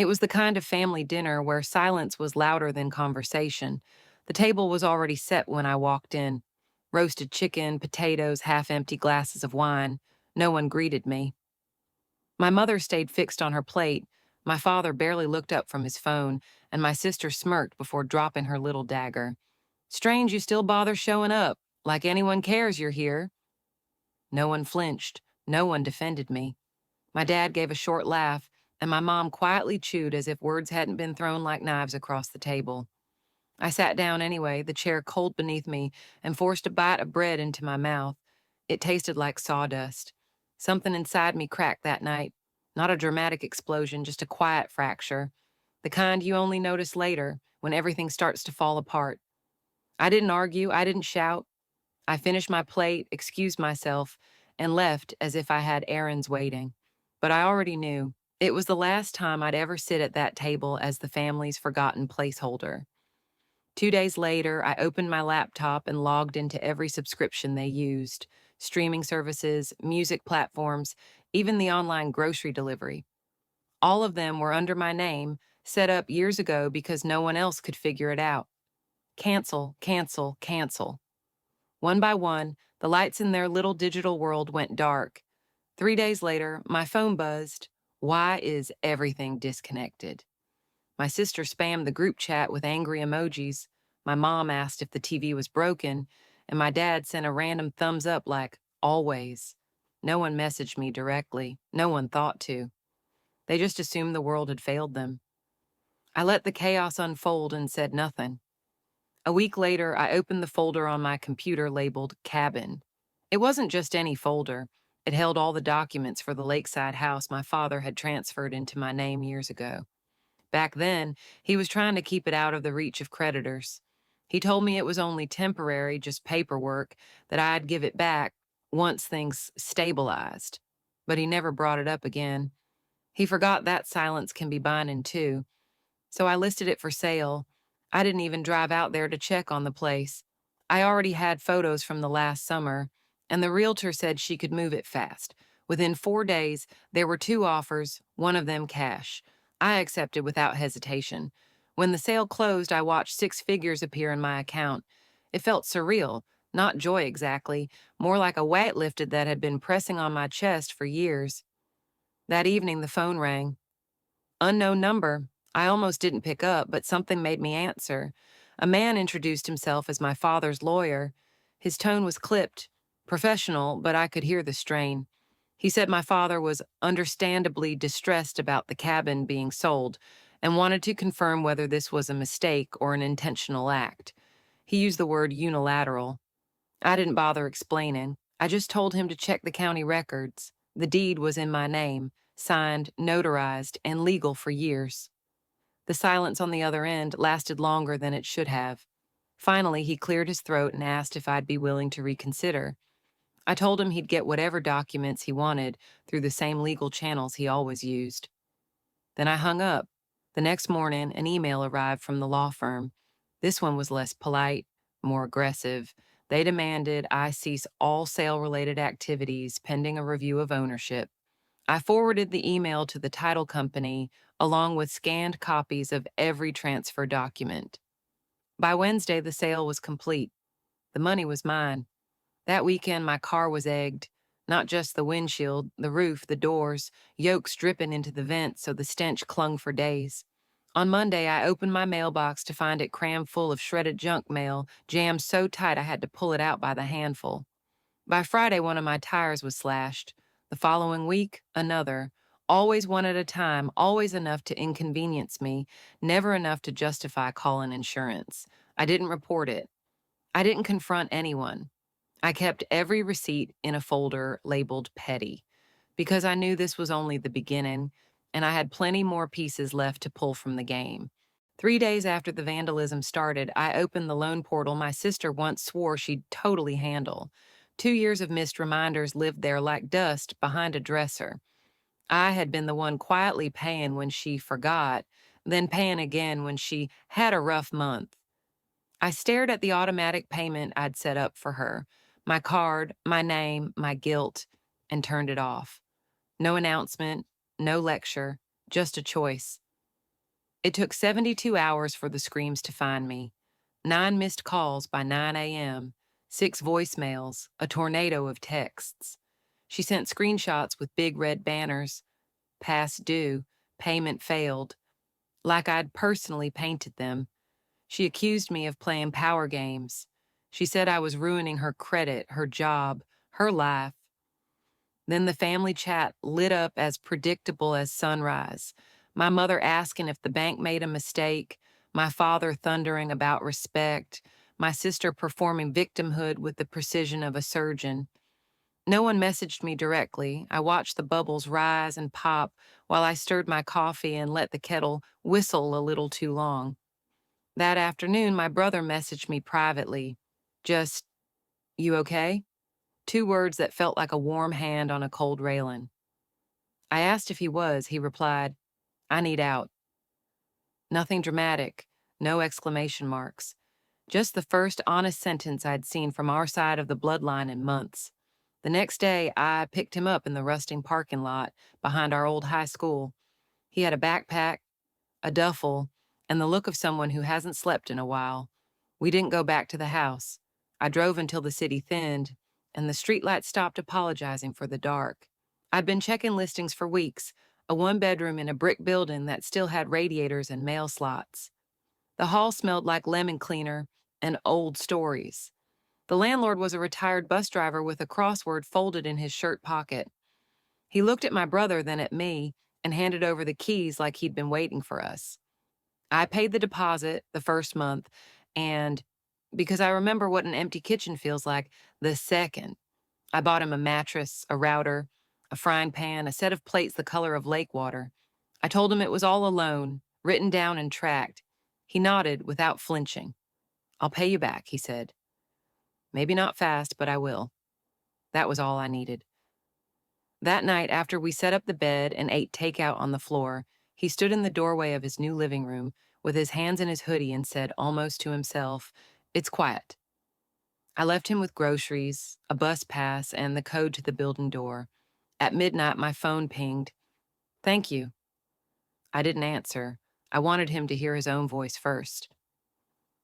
It was the kind of family dinner where silence was louder than conversation. The table was already set when I walked in. Roasted chicken, potatoes, half-empty glasses of wine. No one greeted me. My mother stayed fixed on her plate. My father barely looked up from his phone, and my sister smirked before dropping her little dagger. Strange you still bother showing up, like anyone cares you're here. No one flinched. No one defended me. My dad gave a short laugh, and my mom quietly chewed as if words hadn't been thrown like knives across the table. I sat down anyway, the chair cold beneath me, and forced a bite of bread into my mouth. It tasted like sawdust. Something inside me cracked that night. Not a dramatic explosion, just a quiet fracture. The kind you only notice later, when everything starts to fall apart. I didn't argue, I didn't shout. I finished my plate, excused myself, and left as if I had errands waiting. But I already knew. It was the last time I'd ever sit at that table as the family's forgotten placeholder. 2 days later, I opened my laptop and logged into every subscription they used: streaming services, music platforms, even the online grocery delivery. All of them were under my name, set up years ago because no one else could figure it out. Cancel, cancel, cancel. One by one, the lights in their little digital world went dark. 3 days later, my phone buzzed. Why is everything disconnected? My sister spammed the group chat with angry emojis. My mom asked if the TV was broken, and my dad sent a random thumbs up like, always. No one messaged me directly. No one thought to. They just assumed the world had failed them. I let the chaos unfold and said nothing. A week later, I opened the folder on my computer labeled Cabin. It wasn't just any folder. It held all the documents for the lakeside house my father had transferred into my name years ago. Back then, he was trying to keep it out of the reach of creditors. He told me it was only temporary, just paperwork, that I'd give it back once things stabilized. But he never brought it up again. He forgot that silence can be binding too. So I listed it for sale. I didn't even drive out there to check on the place. I already had photos from the last summer, and the realtor said she could move it fast. Within 4 days, there were two offers, one of them cash. I accepted without hesitation. When the sale closed, I watched six figures appear in my account. It felt surreal, not joy exactly, more like a weight lifted that had been pressing on my chest for years. That evening, the phone rang. Unknown number. I almost didn't pick up, but something made me answer. A man introduced himself as my father's lawyer. His tone was clipped, professional, but I could hear the strain. He said my father was understandably distressed about the cabin being sold and wanted to confirm whether this was a mistake or an intentional act. He used the word unilateral. I didn't bother explaining. I just told him to check the county records. The deed was in my name, signed, notarized, and legal for years. The silence on the other end lasted longer than it should have. Finally, he cleared his throat and asked if I'd be willing to reconsider. I told him he'd get whatever documents he wanted through the same legal channels he always used. Then I hung up. The next morning, an email arrived from the law firm. This one was less polite, more aggressive. They demanded I cease all sale-related activities pending a review of ownership. I forwarded the email to the title company along with scanned copies of every transfer document. By Wednesday, the sale was complete. The money was mine. That weekend, my car was egged. Not just the windshield, the roof, the doors, yolks dripping into the vents so the stench clung for days. On Monday, I opened my mailbox to find it crammed full of shredded junk mail, jammed so tight I had to pull it out by the handful. By Friday, one of my tires was slashed. The following week, another. Always one at a time, always enough to inconvenience me, never enough to justify calling insurance. I didn't report it. I didn't confront anyone. I kept every receipt in a folder labeled petty, because I knew this was only the beginning, and I had plenty more pieces left to pull from the game. 3 days after the vandalism started, I opened the loan portal my sister once swore she'd totally handle. 2 years of missed reminders lived there like dust behind a dresser. I had been the one quietly paying when she forgot, then paying again when she had a rough month. I stared at the automatic payment I'd set up for her, my card, my name, my guilt, and turned it off. No announcement, no lecture, just a choice. It took 72 hours for the screams to find me. 9 missed calls by 9 a.m., 6 voicemails, a tornado of texts. She sent screenshots with big red banners, past due, payment failed, like I'd personally painted them. She accused me of playing power games. She said I was ruining her credit, her job, her life. Then the family chat lit up as predictable as sunrise. My mother asking if the bank made a mistake, my father thundering about respect, my sister performing victimhood with the precision of a surgeon. No one messaged me directly. I watched the bubbles rise and pop while I stirred my coffee and let the kettle whistle a little too long. That afternoon, my brother messaged me privately. Just, "You okay?" 2 words that felt like a warm hand on a cold railing. I asked if he was. He replied, "I need out." Nothing dramatic, no exclamation marks. Just the first honest sentence I'd seen from our side of the bloodline in months. The next day, I picked him up in the rusting parking lot behind our old high school. He had a backpack, a duffel, and the look of someone who hasn't slept in a while. We didn't go back to the house. I drove until the city thinned, and the streetlights stopped apologizing for the dark. I'd been checking listings for weeks, a 1 bedroom in a brick building that still had radiators and mail slots. The hall smelled like lemon cleaner and old stories. The landlord was a retired bus driver with a crossword folded in his shirt pocket. He looked at my brother, then at me, and handed over the keys like he'd been waiting for us. I paid the deposit the first month, and because I remember what an empty kitchen feels like, the second, I bought him a mattress, a router, a frying pan, a set of plates the color of lake water. I told him it was all a loan, written down and tracked. He nodded without flinching. "I'll pay you back," he said. "Maybe not fast, but I will." That was all I needed. That night, after we set up the bed and ate takeout on the floor, he stood in the doorway of his new living room with his hands in his hoodie and said, almost to himself, "It's quiet." I left him with groceries, a bus pass, and the code to the building door. At midnight, my phone pinged. "Thank you." I didn't answer. I wanted him to hear his own voice first.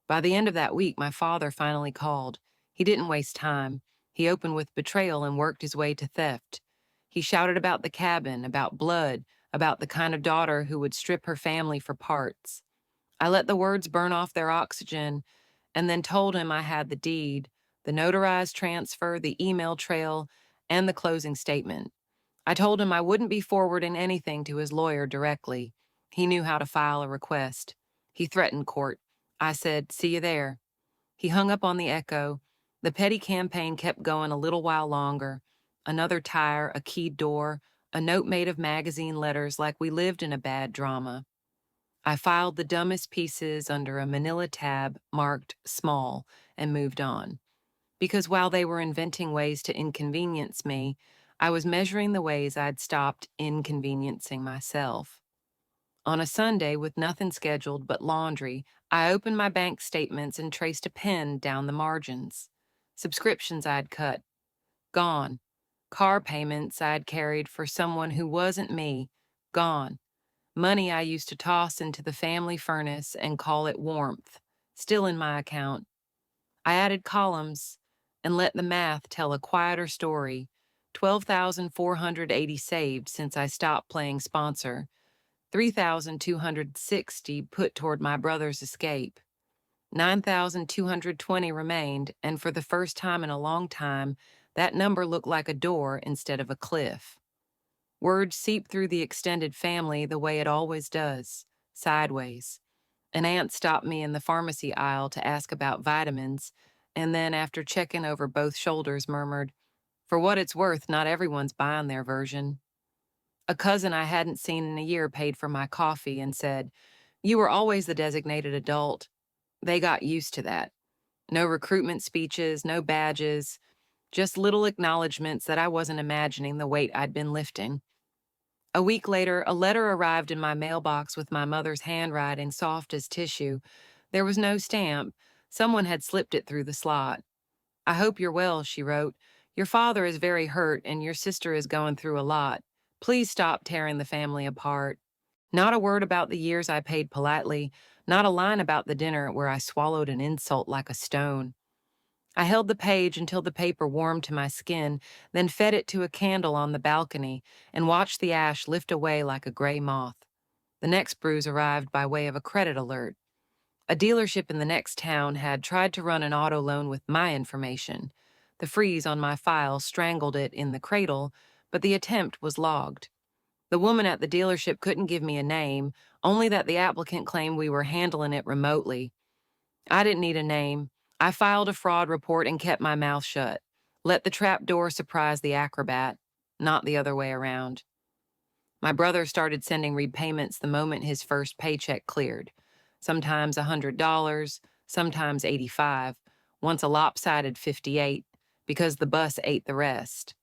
By the end of that week, my father finally called. He didn't waste time. He opened with betrayal and worked his way to theft. He shouted about the cabin, about blood, about the kind of daughter who would strip her family for parts. I let the words burn off their oxygen and then told him I had the deed, the notarized transfer, the email trail, and the closing statement. I told him I wouldn't be forwarding anything to his lawyer directly. He knew how to file a request. He threatened court. I said, "See you there." He hung up on the echo. The petty campaign kept going a little while longer. Another tire, a keyed door, a note made of magazine letters like we lived in a bad drama. I filed the dumbest pieces under a manila tab marked small and moved on. Because while they were inventing ways to inconvenience me, I was measuring the ways I'd stopped inconveniencing myself. On a Sunday, with nothing scheduled but laundry, I opened my bank statements and traced a pen down the margins. Subscriptions I'd cut, gone. Car payments I'd carried for someone who wasn't me, gone. Money I used to toss into the family furnace and call it warmth, still in my account. I added columns and let the math tell a quieter story. 12,480 saved since I stopped playing sponsor. 3,260 put toward my brother's escape. 9,220 remained, and for the first time in a long time, that number looked like a door instead of a cliff. Word seeped through the extended family the way it always does, sideways. An aunt stopped me in the pharmacy aisle to ask about vitamins, and then, after checking over both shoulders, murmured, "For what it's worth, not everyone's buying their version." A cousin I hadn't seen in a year paid for my coffee and said, "You were always the designated adult." They got used to that. No recruitment speeches, no badges, just little acknowledgments that I wasn't imagining the weight I'd been lifting. A week later, a letter arrived in my mailbox with my mother's handwriting soft as tissue. There was no stamp. Someone had slipped it through the slot. "I hope you're well," she wrote. "Your father is very hurt and your sister is going through a lot. Please stop tearing the family apart." Not a word about the years I paid politely, not a line about the dinner where I swallowed an insult like a stone. I held the page until the paper warmed to my skin, then fed it to a candle on the balcony and watched the ash lift away like a gray moth. The next bruise arrived by way of a credit alert. A dealership in the next town had tried to run an auto loan with my information. The freeze on my file strangled it in the cradle, but the attempt was logged. The woman at the dealership couldn't give me a name, only that the applicant claimed we were handling it remotely. I didn't need a name. I filed a fraud report and kept my mouth shut. Let the trap door surprise the acrobat, not the other way around. My brother started sending repayments the moment his first paycheck cleared. Sometimes $100, sometimes 85, once a lopsided 58, because the bus ate the rest.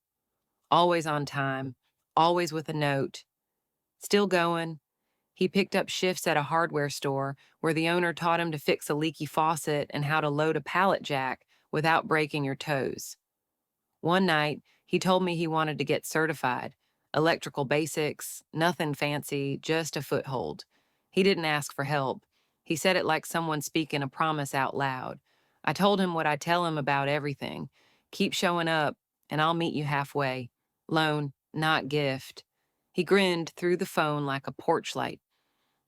Always on time, always with a note. Still going. He picked up shifts at a hardware store where the owner taught him to fix a leaky faucet and how to load a pallet jack without breaking your toes. One night, he told me he wanted to get certified. Electrical basics, nothing fancy, just a foothold. He didn't ask for help. He said it like someone speaking a promise out loud. I told him what I tell him about everything. Keep showing up, and I'll meet you halfway. Loan, not gift. He grinned through the phone like a porch light.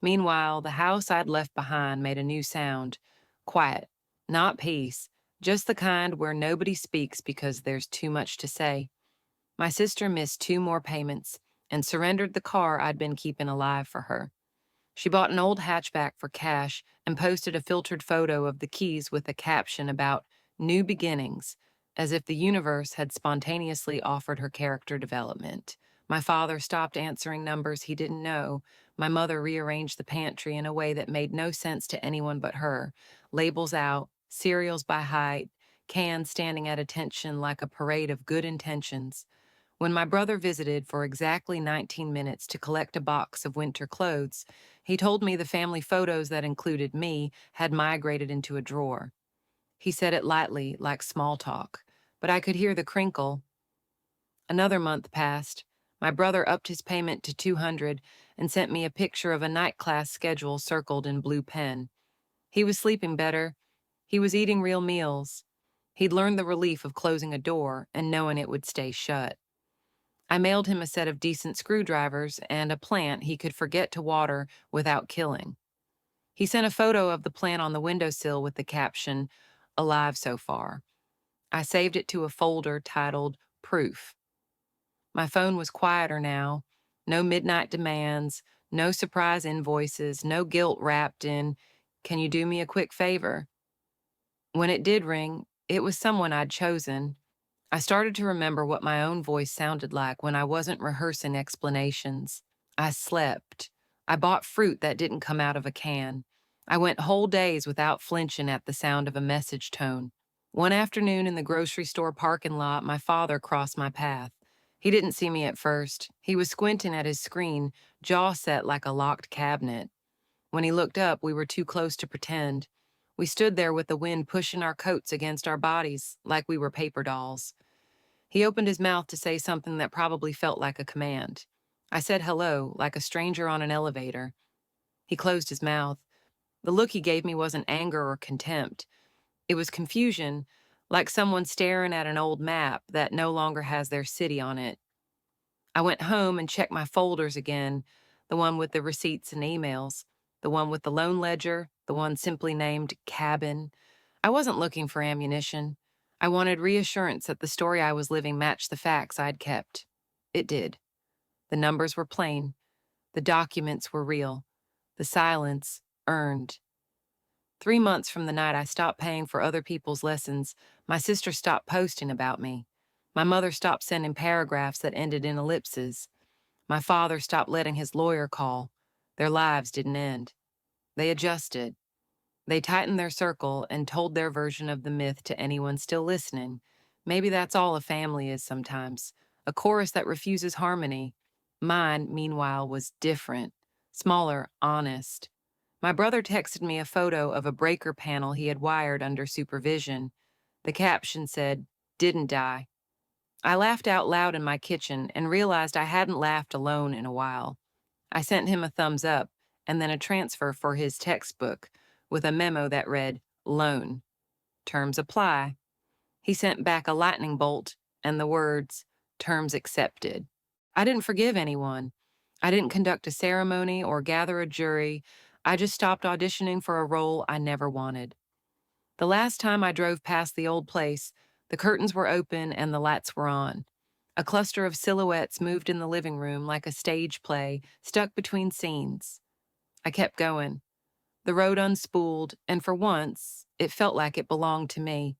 Meanwhile, the house I'd left behind made a new sound. Quiet, not peace, just the kind where nobody speaks because there's too much to say. My sister missed 2 more payments and surrendered the car I'd been keeping alive for her. She bought an old hatchback for cash and posted a filtered photo of the keys with a caption about new beginnings, as if the universe had spontaneously offered her character development. My father stopped answering numbers he didn't know. My mother rearranged the pantry in a way that made no sense to anyone but her. Labels out, cereals by height, cans standing at attention like a parade of good intentions. When my brother visited for exactly 19 minutes to collect a box of winter clothes, he told me the family photos that included me had migrated into a drawer. He said it lightly, like small talk, but I could hear the crinkle. Another month passed. My brother upped his payment to 200 and sent me a picture of a night class schedule circled in blue pen. He was sleeping better. He was eating real meals. He'd learned the relief of closing a door and knowing it would stay shut. I mailed him a set of decent screwdrivers and a plant he could forget to water without killing. He sent a photo of the plant on the windowsill with the caption, "Alive so far." I saved it to a folder titled Proof. My phone was quieter now. No midnight demands, no surprise invoices, no guilt wrapped in, "Can you do me a quick favor?" When it did ring, it was someone I'd chosen. I started to remember what my own voice sounded like when I wasn't rehearsing explanations. I slept. I bought fruit that didn't come out of a can. I went whole days without flinching at the sound of a message tone. One afternoon in the grocery store parking lot, my father crossed my path. He didn't see me at first. He was squinting at his screen, jaw set like a locked cabinet. When he looked up, we were too close to pretend. We stood there with the wind pushing our coats against our bodies like we were paper dolls. He opened his mouth to say something that probably felt like a command. I said hello, like a stranger on an elevator. He closed his mouth. The look he gave me wasn't anger or contempt. It was confusion, like someone staring at an old map that no longer has their city on it. I went home and checked my folders again, the one with the receipts and emails, the one with the loan ledger, the one simply named Cabin. I wasn't looking for ammunition. I wanted reassurance that the story I was living matched the facts I'd kept. It did. The numbers were plain. The documents were real. The silence earned. 3 months from the night I stopped paying for other people's lessons, my sister stopped posting about me. My mother stopped sending paragraphs that ended in ellipses. My father stopped letting his lawyer call. Their lives didn't end. They adjusted. They tightened their circle and told their version of the myth to anyone still listening. Maybe that's all a family is sometimes. A chorus that refuses harmony. Mine, meanwhile, was different. Smaller, honest. My brother texted me a photo of a breaker panel he had wired under supervision. The caption said, "Didn't die." I laughed out loud in my kitchen and realized I hadn't laughed alone in a while. I sent him a thumbs up and then a transfer for his textbook with a memo that read, "Loan. Terms apply." He sent back a lightning bolt and the words, "Terms accepted." I didn't forgive anyone. I didn't conduct a ceremony or gather a jury. I just stopped auditioning for a role I never wanted. The last time I drove past the old place, the curtains were open and the lights were on. A cluster of silhouettes moved in the living room like a stage play stuck between scenes. I kept going. The road unspooled, and for once, it felt like it belonged to me.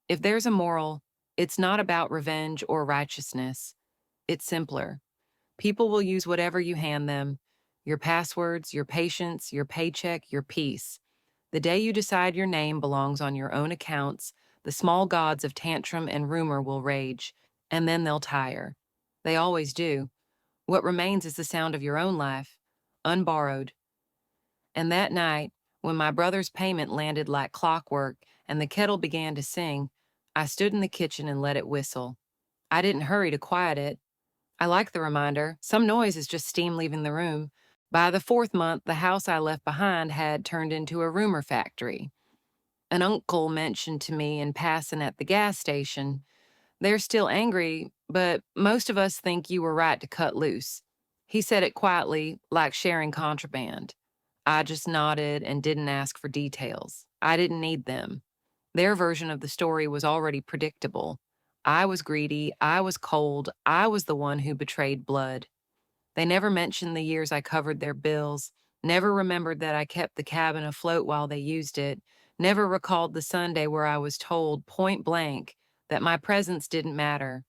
If there's a moral, it's not about revenge or righteousness. It's simpler. People will use whatever you hand them, your passwords, your patience, your paycheck, your peace. The day you decide your name belongs on your own accounts, the small gods of tantrum and rumor will rage, and then they'll tire. They always do. What remains is the sound of your own life, unborrowed. And that night, when my brother's payment landed like clockwork and the kettle began to sing, I stood in the kitchen and let it whistle. I didn't hurry to quiet it. I like the reminder. Some noise is just steam leaving the room. By the fourth month, the house I left behind had turned into a rumor factory. An uncle mentioned to me in passing at the gas station, "They're still angry, but most of us think you were right to cut loose." He said it quietly, like sharing contraband. I just nodded and didn't ask for details. I didn't need them. Their version of the story was already predictable. I was greedy, I was cold, I was the one who betrayed blood. They never mentioned the years I covered their bills, never remembered that I kept the cabin afloat while they used it, never recalled the Sunday where I was told point blank that my presence didn't matter.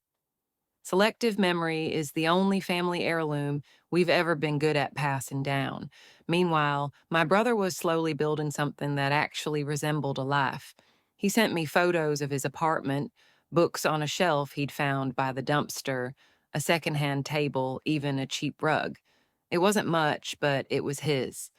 Selective memory is the only family heirloom we've ever been good at passing down. Meanwhile, my brother was slowly building something that actually resembled a life. He sent me photos of his apartment, books on a shelf he'd found by the dumpster, a secondhand table, even a cheap rug. It wasn't much, but it was his.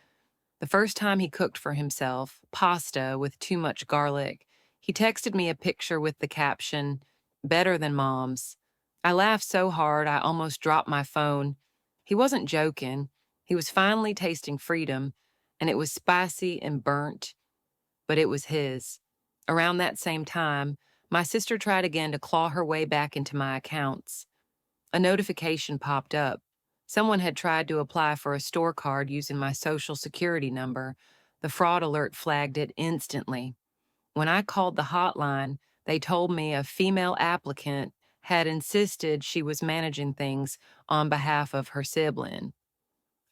The first time he cooked for himself, pasta with too much garlic, he texted me a picture with the caption, "Better than mom's." I laughed so hard I almost dropped my phone. He wasn't joking. He was finally tasting freedom, and it was spicy and burnt, but it was his. Around that same time, my sister tried again to claw her way back into my accounts. A notification popped up. Someone had tried to apply for a store card using my social security number. The fraud alert flagged it instantly. When I called the hotline, they told me a female applicant had insisted she was managing things on behalf of her sibling.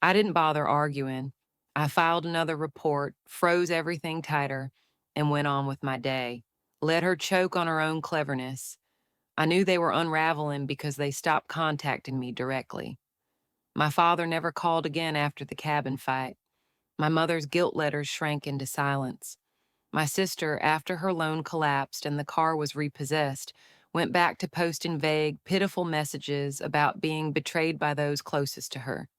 I didn't bother arguing. I filed another report, froze everything tighter, and went on with my day. Let her choke on her own cleverness. I knew they were unraveling because they stopped contacting me directly. My father never called again after the cabin fight. My mother's guilt letters shrank into silence. My sister, after her loan collapsed and the car was repossessed, went back to posting vague, pitiful messages about being betrayed by those closest to her.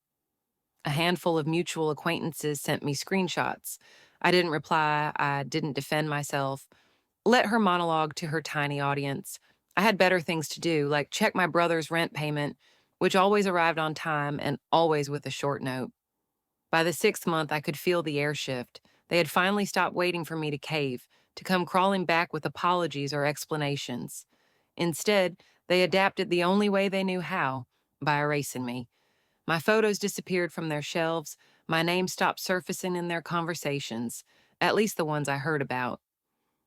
A handful of mutual acquaintances sent me screenshots. I didn't reply, I didn't defend myself. Let her monologue to her tiny audience. I had better things to do, like check my brother's rent payment, which always arrived on time and always with a short note. By the sixth month, I could feel the air shift. They had finally stopped waiting for me to cave, to come crawling back with apologies or explanations. Instead, they adapted the only way they knew how, by erasing me. My photos disappeared from their shelves, my name stopped surfacing in their conversations, at least the ones I heard about.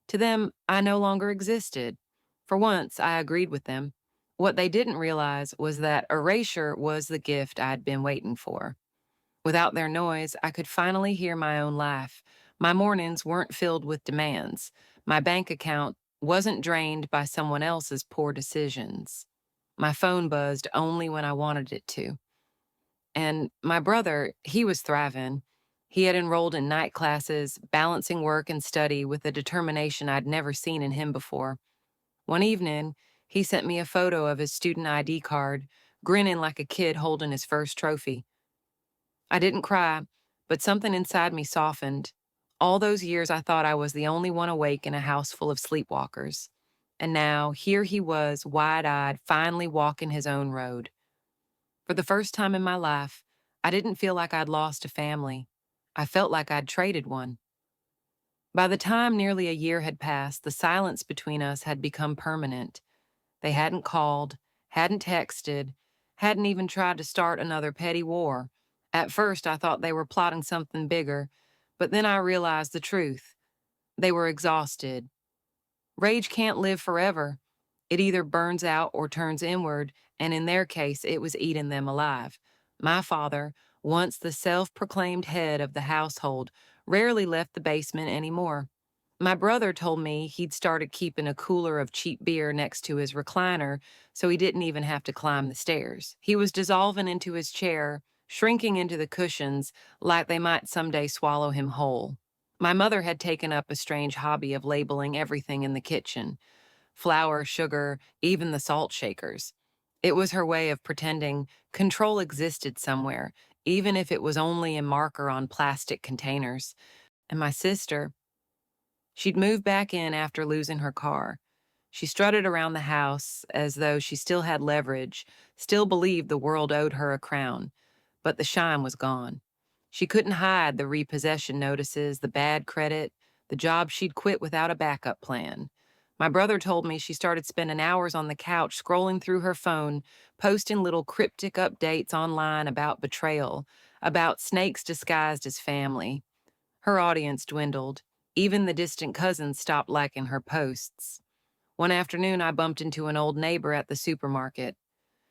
To them, I no longer existed. For once, I agreed with them. What they didn't realize was that erasure was the gift I'd been waiting for. Without their noise, I could finally hear my own life. My mornings weren't filled with demands. My bank account wasn't drained by someone else's poor decisions. My phone buzzed only when I wanted it to. And my brother, he was thriving. He had enrolled in night classes, balancing work and study with a determination I'd never seen in him before. One evening, he sent me a photo of his student ID card, grinning like a kid holding his first trophy. I didn't cry, but something inside me softened. All those years I thought I was the only one awake in a house full of sleepwalkers. And now, here he was, wide-eyed, finally walking his own road. For the first time in my life, I didn't feel like I'd lost a family. I felt like I'd traded one. By the time nearly a year had passed, the silence between us had become permanent. They hadn't called, hadn't texted, hadn't even tried to start another petty war. At first, I thought they were plotting something bigger, but then I realized the truth. They were exhausted. Rage can't live forever. It either burns out or turns inward, and in their case, it was eating them alive. My father, once the self proclaimed head of the household, rarely left the basement anymore. My brother told me he'd started keeping a cooler of cheap beer next to his recliner so he didn't even have to climb the stairs. He was dissolving into his chair, shrinking into the cushions like they might someday swallow him whole. My mother had taken up a strange hobby of labeling everything in the kitchen: flour, sugar, even the salt shakers. It was her way of pretending control existed somewhere, even if it was only a marker on plastic containers. And my sister, she'd moved back in after losing her car. She strutted around the house as though she still had leverage, still believed the world owed her a crown. But the shine was gone. She couldn't hide the repossession notices, the bad credit, the job she'd quit without a backup plan. My brother told me she started spending hours on the couch scrolling through her phone, posting little cryptic updates online about betrayal, about snakes disguised as family. Her audience dwindled. Even the distant cousins stopped liking her posts. One afternoon, I bumped into an old neighbor at the supermarket.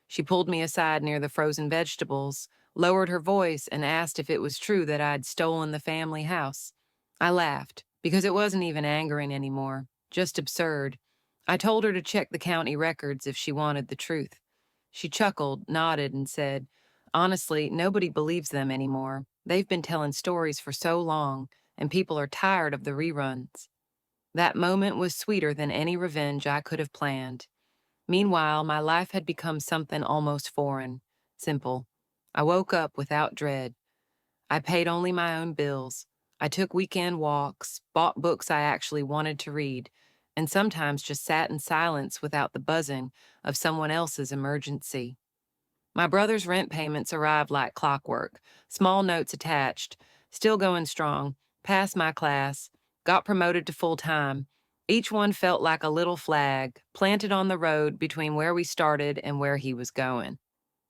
She pulled me aside near the frozen vegetables, lowered her voice, and asked if it was true that I'd stolen the family house. I laughed, because it wasn't even angering anymore, just absurd. I told her to check the county records if she wanted the truth. She chuckled, nodded, and said, "Honestly, nobody believes them anymore. They've been telling stories for so long, and people are tired of the reruns." That moment was sweeter than any revenge I could have planned. Meanwhile, my life had become something almost foreign, simple. I woke up without dread. I paid only my own bills. I took weekend walks, bought books I actually wanted to read, and sometimes just sat in silence without the buzzing of someone else's emergency. My brother's rent payments arrived like clockwork, small notes attached, still going strong, passed my class, got promoted to full time. Each one felt like a little flag planted on the road between where we started and where he was going.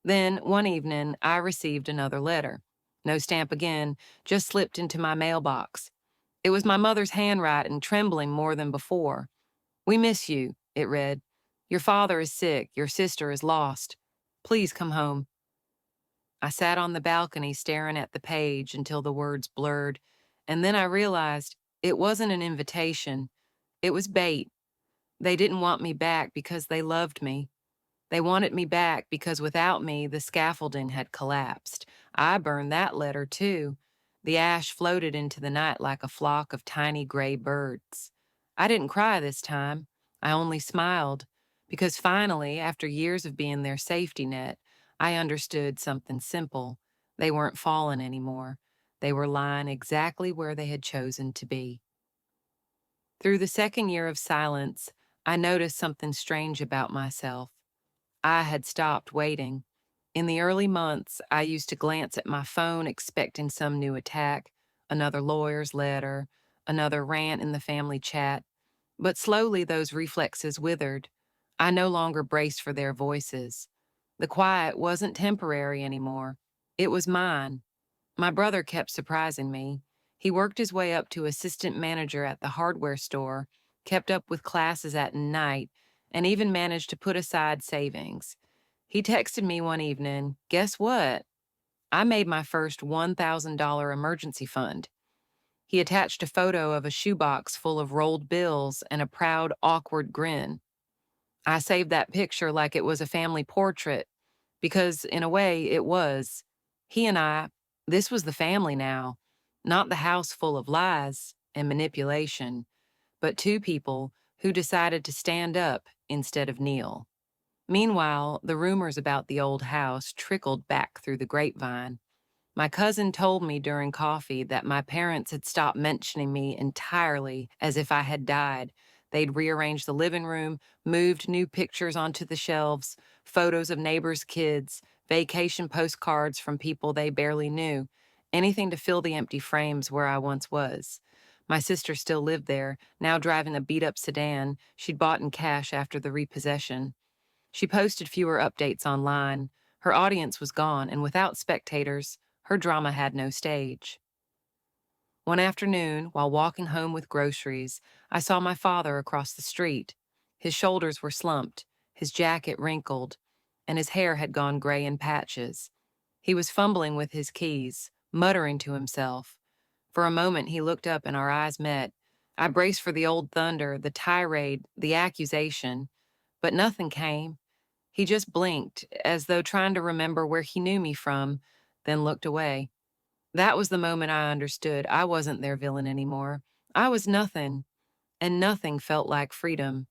Then, one evening, I received another letter. No stamp again, just slipped into my mailbox. It was my mother's handwriting, trembling more than before. "We miss you," it read. "Your father is sick, your sister is lost. Please come home." I sat on the balcony staring at the page until the words blurred, and then I realized it wasn't an invitation. It was bait. They didn't want me back because they loved me. They wanted me back because without me, the scaffolding had collapsed. I burned that letter too. The ash floated into the night like a flock of tiny gray birds. I didn't cry this time. I only smiled, because finally, after years of being their safety net, I understood something simple. They weren't falling anymore. They were lying exactly where they had chosen to be. Through the second year of silence, I noticed something strange about myself. I had stopped waiting. In the early months, I used to glance at my phone expecting some new attack, another lawyer's letter, another rant in the family chat. But slowly those reflexes withered. I no longer braced for their voices. The quiet wasn't temporary anymore. It was mine. My brother kept surprising me. He worked his way up to assistant manager at the hardware store, kept up with classes at night, and even managed to put aside savings. He texted me one evening, "Guess what? I made my first $1,000 emergency fund." He attached a photo of a shoebox full of rolled bills and a proud, awkward grin. I saved that picture like it was a family portrait, because in a way it was. He and I, this was the family now, not the house full of lies and manipulation, but two people who decided to stand up instead of kneel. Meanwhile, the rumors about the old house trickled back through the grapevine. My cousin told me during coffee that my parents had stopped mentioning me entirely, as if I had died. They'd rearranged the living room, moved new pictures onto the shelves, photos of neighbors' kids, vacation postcards from people they barely knew, anything to fill the empty frames where I once was. My sister still lived there, now driving a beat up sedan she'd bought in cash after the repossession. She posted fewer updates online. Her audience was gone, and without spectators, her drama had no stage. One afternoon, while walking home with groceries, I saw my father across the street. His shoulders were slumped, his jacket wrinkled, and his hair had gone gray in patches. He was fumbling with his keys, muttering to himself. For a moment, he looked up and our eyes met. I braced for the old thunder, the tirade, the accusation, but nothing came. He just blinked, as though trying to remember where he knew me from, then looked away. That was the moment I understood I wasn't their villain anymore. I was nothing, and nothing felt like freedom.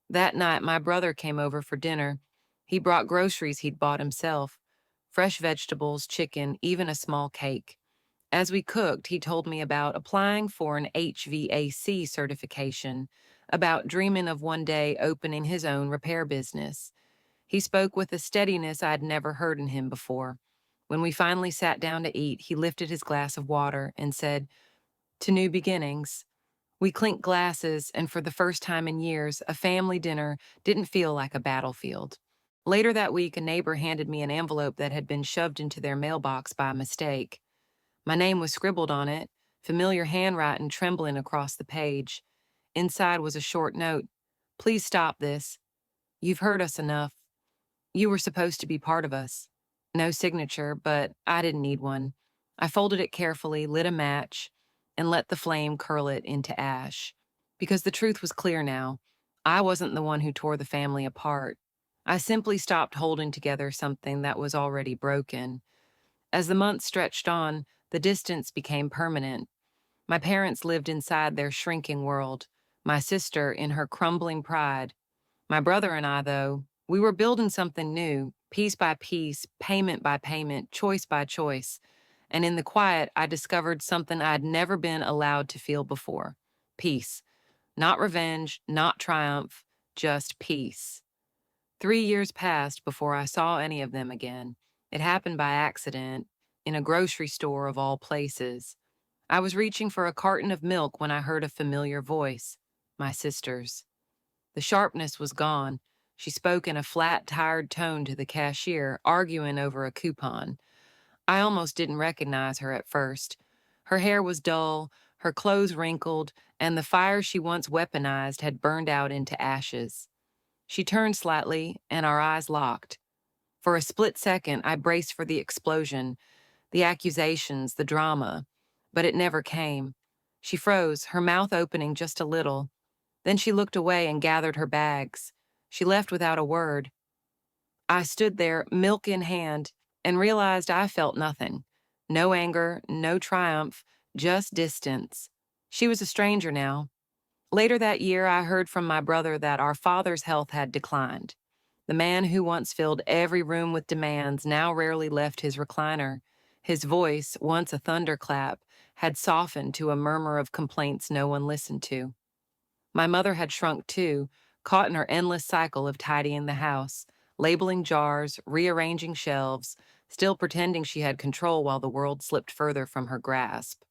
That night, my brother came over for dinner. He brought groceries he'd bought himself, fresh vegetables, chicken, even a small cake. As we cooked, he told me about applying for an HVAC certification, about dreaming of one day opening his own repair business. He spoke with a steadiness I'd never heard in him before. When we finally sat down to eat, he lifted his glass of water and said, "To new beginnings." We clinked glasses, and for the first time in years, a family dinner didn't feel like a battlefield. Later that week, a neighbor handed me an envelope that had been shoved into their mailbox by mistake. My name was scribbled on it, familiar handwriting trembling across the page. Inside was a short note. "Please stop this. You've hurt us enough. You were supposed to be part of us." No signature, but I didn't need one. I folded it carefully, lit a match, and let the flame curl it into ash. Because the truth was clear now. I wasn't the one who tore the family apart. I simply stopped holding together something that was already broken. As the months stretched on, the distance became permanent. My parents lived inside their shrinking world, my sister in her crumbling pride. My brother and I, though, we were building something new, piece by piece, payment by payment, choice by choice. And in the quiet, I discovered something I'd never been allowed to feel before: peace. Not revenge, not triumph, just peace. 3 years passed before I saw any of them again. It happened by accident, in a grocery store of all places. I was reaching for a carton of milk when I heard a familiar voice, my sister's. The sharpness was gone. She spoke in a flat, tired tone to the cashier, arguing over a coupon. I almost didn't recognize her at first. Her hair was dull, her clothes wrinkled, and the fire she once weaponized had burned out into ashes. She turned slightly, and our eyes locked. For a split second, I braced for the explosion, the accusations, the drama. But it never came. She froze, her mouth opening just a little. Then she looked away and gathered her bags. She left without a word. I stood there, milk in hand, and realized I felt nothing. No anger, no triumph, just distance. She was a stranger now. Later that year, I heard from my brother that our father's health had declined. The man who once filled every room with demands now rarely left his recliner. His voice, once a thunderclap, had softened to a murmur of complaints no one listened to. My mother had shrunk too, caught in her endless cycle of tidying the house, labeling jars, rearranging shelves, still pretending she had control while the world slipped further from her grasp.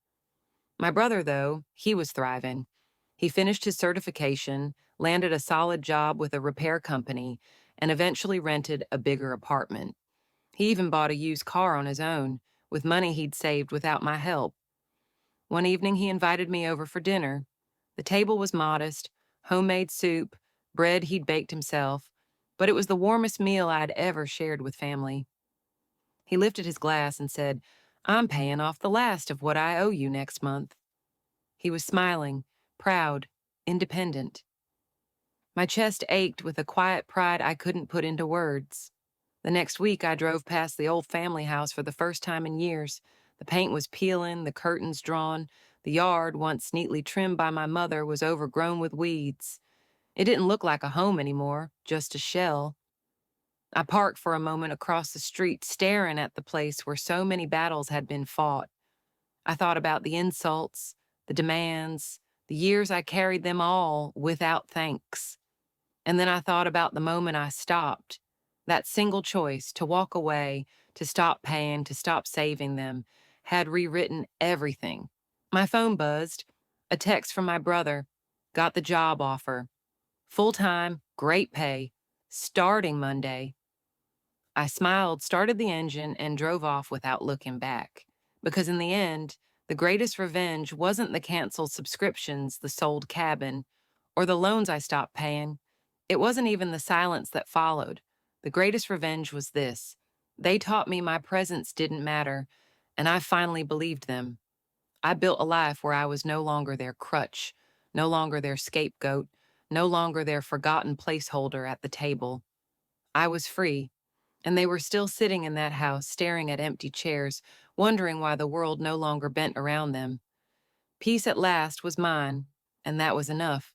My brother, though, he was thriving. He finished his certification, landed a solid job with a repair company, and eventually rented a bigger apartment. He even bought a used car on his own, with money he'd saved without my help. One evening, he invited me over for dinner. The table was modest, homemade soup, bread he'd baked himself, but it was the warmest meal I'd ever shared with family. He lifted his glass and said, "I'm paying off the last of what I owe you next month." He was smiling, proud, independent. My chest ached with a quiet pride I couldn't put into words. The next week, I drove past the old family house for the first time in years. The paint was peeling, the curtains drawn. The yard, once neatly trimmed by my mother, was overgrown with weeds. It didn't look like a home anymore, just a shell. I parked for a moment across the street, staring at the place where so many battles had been fought. I thought about the insults, the demands, the years I carried them all without thanks. And then I thought about the moment I stopped. That single choice to walk away, to stop paying, to stop saving them, had rewritten everything. My phone buzzed. A text from my brother. Got the job offer. Full time, great pay. Starting Monday. I smiled, started the engine, and drove off without looking back. Because in the end, the greatest revenge wasn't the canceled subscriptions, the sold cabin, or the loans I stopped paying. It wasn't even the silence that followed. The greatest revenge was this. They taught me my presence didn't matter, and I finally believed them. I built a life where I was no longer their crutch, no longer their scapegoat, no longer their forgotten placeholder at the table. I was free, and they were still sitting in that house, staring at empty chairs, wondering why the world no longer bent around them. Peace at last was mine, and that was enough.